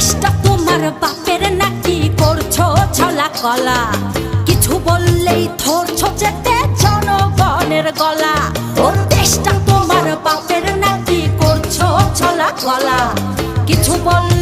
দেশটা তোমার বাপের নাকি করছো ছলা কলা কিছু বললেই ধরছো যেতে জনগণের গলা ও দেশটা তোমার বাপের নাকি করছো ছলা কলা কিছু বল